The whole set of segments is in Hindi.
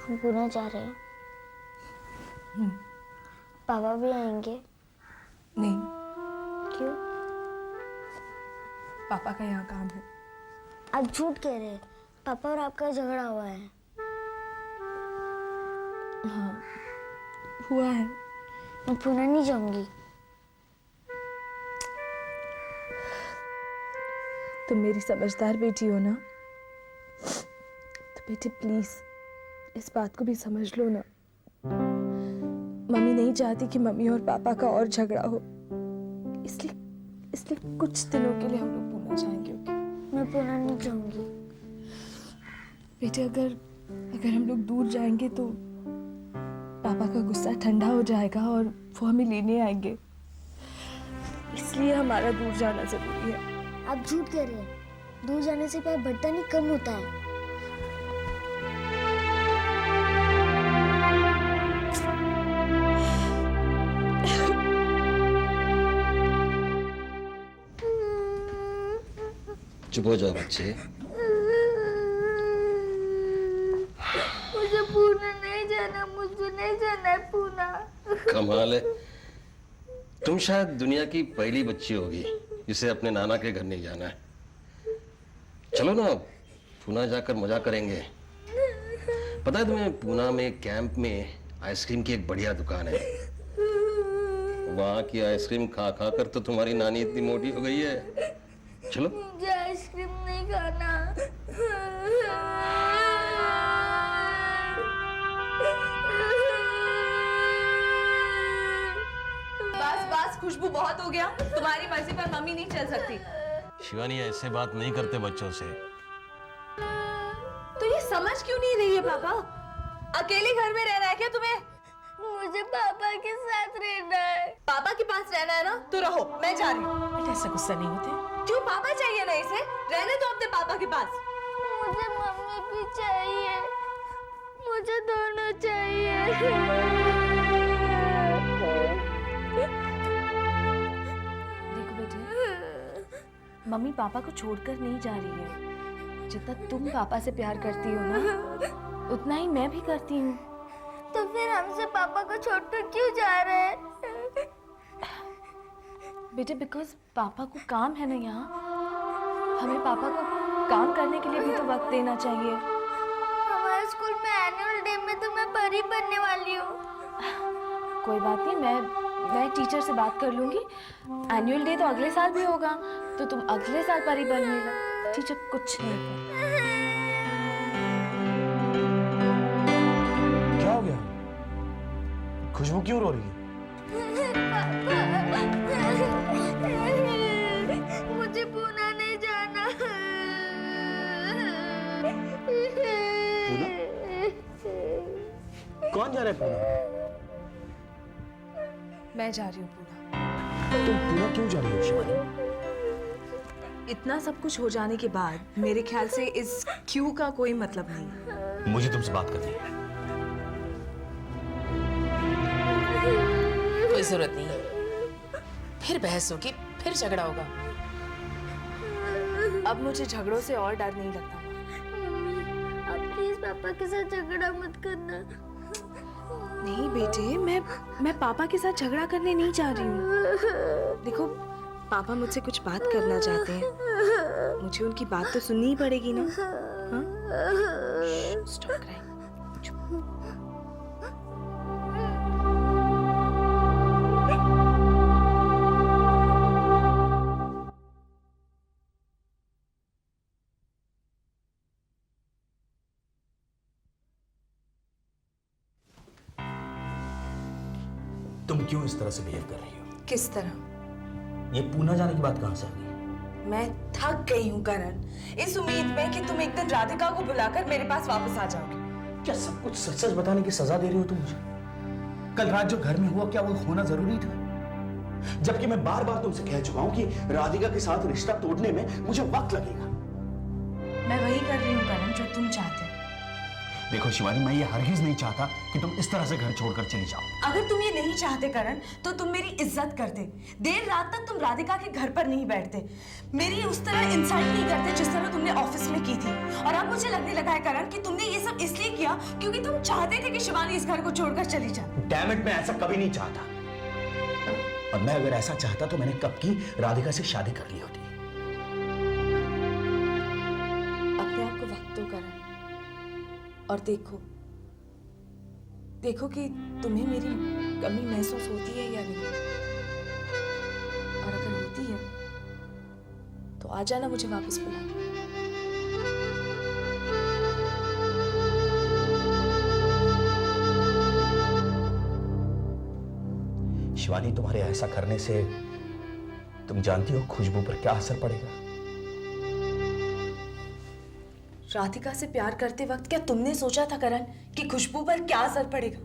हम पुणे जा रहे हैं। पापा भी आएंगे? नहीं, क्यों? पापा का यहाँ काम है। आप झूठ कह रहे हैं। पापा और आपका झगड़ा हुआ है। हाँ, हुआ है। मैं पुणे नहीं जाऊंगी। तुम मेरी समझदार बेटी हो ना, तो बेटे प्लीज इस बात को भी समझ लो ना। मम्मी नहीं चाहती कि मम्मी और पापा का और झगड़ा हो, इसलिए कुछ दिनों के लिए हम लोग पुणे जाएंगे। ओके? मैं पुणे नहीं जाऊंगी। बेटे अगर हम लोग दूर जाएंगे तो पापा का गुस्सा ठंडा हो जाएगा और वो हमें लेने आएंगे, इसलिए हमारा दूर जाना जरूरी है। आप झूठ कह रहे हैं। दूर जाने से प्यार बढ़ता नहीं, कम होता है। चुप हो जाओ बच्चे। मुझे पुणे नहीं जाना, मुझे नहीं जाना है पुणे। कमाल है, तुम शायद दुनिया की पहली बच्ची होगी जिसे अपने नाना के घर नहीं जाना है। चलो ना, पुणे जाकर मजा करेंगे। पता है तुम्हें, पुणे में कैंप में आइसक्रीम की एक बढ़िया दुकान है। वहां की आइसक्रीम खा खा कर तो तुम्हारी नानी इतनी मोटी हो गई है। चलो। मुझे आइसक्रीम नहीं खाना। बस खुशबू, बहुत हो गया। तुम्हारी मर्जी पर मम्मी नहीं चल सकती। शिवानी, ऐसे बात नहीं करते बच्चों से। तो ये समझ क्यों नहीं रही है पापा? अकेले घर में रहना है क्या तुम्हें? मुझे पापा के साथ रहना है। पापा के पास रहना है ना, तो रहो, मैं जा रही हूँ। बेटा ऐसा गुस्सा नहीं होते। क्यों? पापा चाहिए ना इसे, रहने दो अपने पापा के पास। मुझे मम्मी भी चाहिए, मुझे दोनों चाहिए। देखो बेटे, मम्मी पापा को छोड़कर नहीं जा रही है। जितना तुम पापा से प्यार करती हो ना, उतना ही मैं भी करती हूँ। तो फिर हमसे पापा को छोड़कर क्यों जा रहे हैं? बेटे बिकॉज पापा को काम है ना यहाँ। हमें पापा को काम करने के लिए भी तो वक्त देना चाहिए। हमारे स्कूल में एनुअल डे में तो मैं परी बनने वाली हूँ। कोई बात नहीं, मैं टीचर से बात कर लूंगी। एनुअल डे तो अगले साल भी होगा, तो तुम अगले साल परी बनिएगा। टीचर कुछ नहीं कर। क्या हो गया? खुशबू क्यों रो रही है? मुझे पुणे नहीं जाना। पूना? कौन जा रहा है पूना? मैं जा रही हूँ पुणे। तुम पूना क्यों जा रही हो शिवानी? इतना सब कुछ हो जाने के बाद मेरे ख्याल से इस क्यों का कोई मतलब नहीं है। मुझे तुमसे बात करनी है। कोई जरूरत नहीं है। फिर बहस होगी, फिर झगड़ा होगा। अब मुझे झगड़ों से और डर नहीं लगता। अब प्लीज पापा के साथ झगड़ा मत करना। नहीं बेटे, मैं पापा के साथ झगड़ा करने नहीं जा रही हूँ। देखो, पापा मुझसे कुछ बात करना चाहते हैं, मुझे उनकी बात तो सुननी ही पड़ेगी ना। हाँ? Stop crying. तुम क्यों इस तरह से बिहेव कर रही हो? किस तरह? ये पूना जाने की बात कहाँ से आ गई? मैं थक गई हूँ करण, इस उम्मीद में कि तुम एक दिन राधिका को बुलाकर मेरे पास वापस आ जाओगे। क्या सब कुछ सच सच बताने की सजा दे रही हो तुम मुझे? कल रात जो घर में हुआ, क्या वो होना जरूरी था? जबकि मैं बार बार तुमसे कह चुका हूं कि राधिका के साथ रिश्ता तोड़ने में मुझे वक्त लगेगा। मैं वही कर रही हूँ करण जो तुम चाहते हो। देखो शिवानी, मैं ये हरगिज नहीं चाहता कि तुम इस तरह से घर छोड़कर चली जाओ। अगर तुम ये नहीं चाहते करण, तो तुम मेरी इज्जत करते। देर रात तक तुम राधिका के घर पर नहीं बैठते, मेरी उस तरह इंसल्ट नहीं करते जिस तरह तुमने ऑफिस में की थी। और अब मुझे लगने लगा है करण कि तुमने ये सब इसलिए किया क्योंकि तुम चाहते थे कि शिवानी इस घर को छोड़कर चली जाए। डैम इट, मैं ऐसा कभी नहीं चाहता। और मैं अगर ऐसा चाहता तो मैंने कब की राधिका से शादी कर ली होती। अपने आप को वक्त दो करण, और देखो कि तुम्हें मेरी कमी महसूस होती है या नहीं। और अगर होती है तो आ जाना मुझे वापस बुलाने। शिवानी, तुम्हारे ऐसा करने से तुम जानती हो खुशबू पर क्या असर पड़ेगा। राधिका से प्यार करते वक्त क्या तुमने सोचा था करण कि खुशबू पर क्या असर पड़ेगा?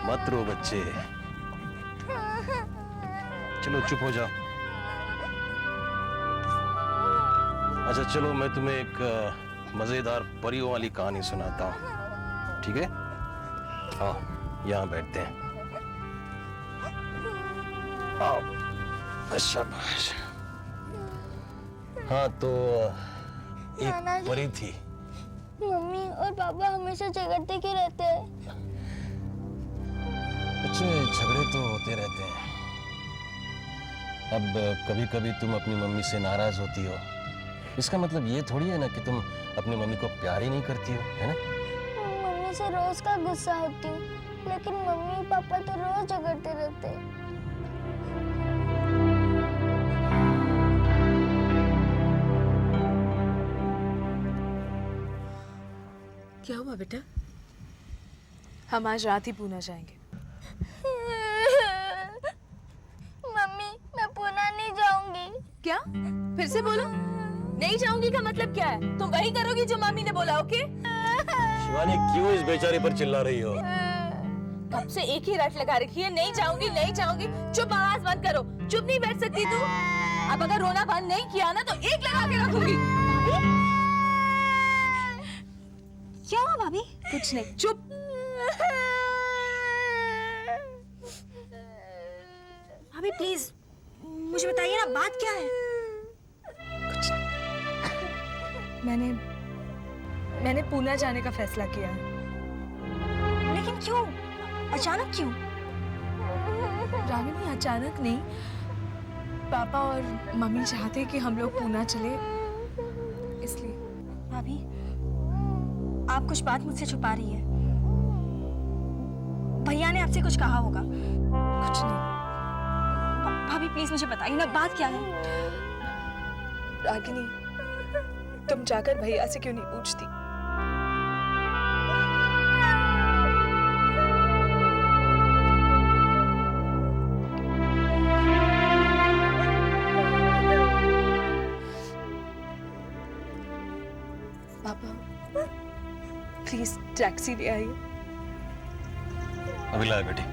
मत रो बच्चे, चलो चुप हो जाओ। अच्छा चलो, मैं तुम्हें एक मजेदार परियों वाली कहानी सुनाता हूँ, ठीक है? आओ यहाँ बैठते हैं। आओ, शाबाश। हाँ तो एक परी थी। मम्मी और पापा हमेशा झगड़ते क्यों रहते हैं? बच्चे, झगड़े तो होते रहते हैं। अब कभी कभी तुम अपनी मम्मी से नाराज होती हो, इसका मतलब ये थोड़ी है ना कि तुम अपनी मम्मी को प्यार ही नहीं करती हो, है ना? मम्मी से रोज का गुस्सा होती हूँ, लेकिन मम्मी पापा तो रोज झगड़ते रहते हैं। क्या हुआ बेटा? हम आज रात ही पूना जाएंगे। मम्मी, मैं पुणे नहीं जाऊंगी। क्या? फिर से बोलो। नहीं जाऊंगी का मतलब क्या है? तुम वही करोगी जो मम्मी ने बोला, ओके? शिवानी, क्यों इस बेचारे पर चिल्ला रही हो? कब से एक ही रट लगा रखी है, नहीं जाऊंगी नहीं जाऊंगी। चुप, आवाज बंद करो। चुप नहीं बैठ सकती तू? अब अगर रोना बंद नहीं किया ना तो एक लगा के रखूंगी। क्या हुआ भाभी? कुछ नहीं, चुप। भाभी प्लीज मुझे बताइए ना, बात क्या है? कुछ नहीं। मैंने पुणे जाने का फैसला किया है। लेकिन क्यों? अचानक क्यों? रागिनी, अचानक नहीं। पापा और मम्मी चाहते कि हम लोग पुणे चले, इसलिए। भाभी आप कुछ बात मुझसे छुपा रही है। भैया ने आपसे कुछ कहा होगा। कुछ नहीं। भाभी प्लीज मुझे बताइए ना, बात क्या है? रागिनी, तुम जाकर भैया से क्यों नहीं पूछती? पापा प्लीज टैक्सी ले आइए। अभी लाए बेटी।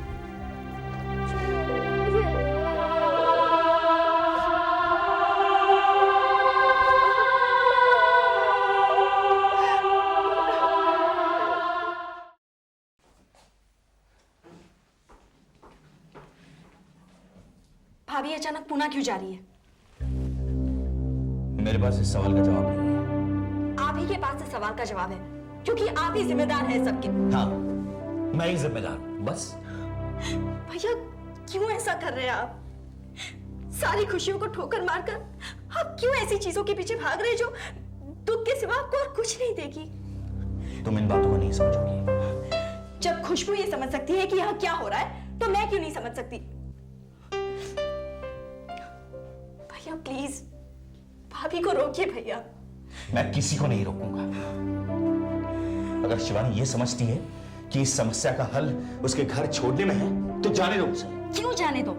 भाभी अचानक पुणे क्यों जा रही है? मेरे पास इस सवाल का जवाब नहीं है। आप ही के पास इस सवाल का जवाब है, क्योंकि आप ही जिम्मेदार हैं सबके। हाँ, मैं ही जिम्मेदार हूं, बस। भैया क्यों ऐसा कर रहे हैं आप? सारी खुशियों को ठोकर मारकर आप क्यों ऐसी चीजों के पीछे भाग रहे हैं जो दुख के सिवा आपको और कुछ नहीं देगी? तुम इन बातों को नहीं समझोगी। जब खुशबू ये समझ सकती है कि यहाँ क्या हो रहा है, तो मैं क्यों नहीं समझ सकती? भैया प्लीज भाभी को रोकिए भैया। मैं किसी को नहीं रोकूंगा। अगर शिवानी ये समझती है कि इस समस्या का हल उसके घर छोड़ने में है, तो जाने दो उसे। क्यों जाने दो?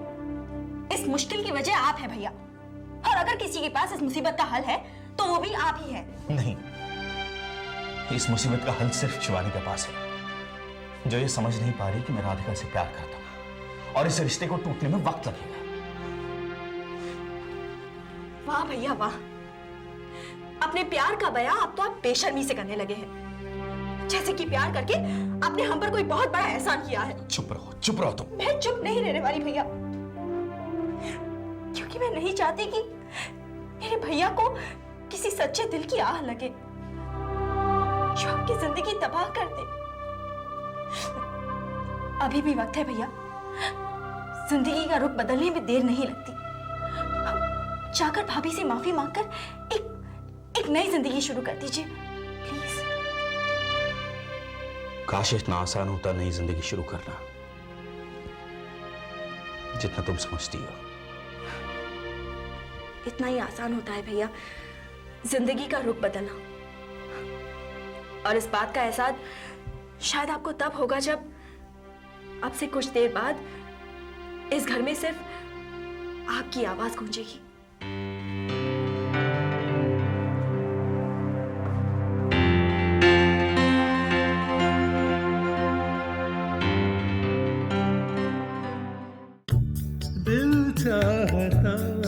इस मुश्किल की वजह आप है भैया, और अगर किसी के पास इस मुसीबत का हल है तो वो भी आप ही है। नहीं, इस मुसीबत का हल सिर्फ शिवानी के पास है, जो ये समझ नहीं पा रही कि मैं राधिका से प्यार करता हूं और इस रिश्ते को टूटने में वक्त लगेगा। वाह भैया वाह, अपने प्यार का बयां अब तो आप बेशर्मी से करने लगे हैं, जैसे कि प्यार करके आपने हम पर कोई बहुत बड़ा एहसान किया है। चुप रहो तुम। मैं चुप नहीं रहने वाली भैया, क्योंकि मैं नहीं चाहती कि मेरे भैया को किसी सच्चे दिल की आह लगे जो आपकी जिंदगी तबाह कर दे। अभी भी वक्त है भैया, जिंदगी का रुख बदलने में देर नहीं लगती। जाकर भाभी से माफी मांगकर एक नई जिंदगी शुरू कर दीजिए प्लीज। काश इतना आसान होता नई जिंदगी शुरू करना, जितना तुम समझती हो। इतना ही आसान होता है भैया जिंदगी का रुख बदलना, और इस बात का एहसास शायद आपको तब होगा जब अब से कुछ देर बाद इस घर में सिर्फ आपकी आवाज गूंजेगी। दिल चाहता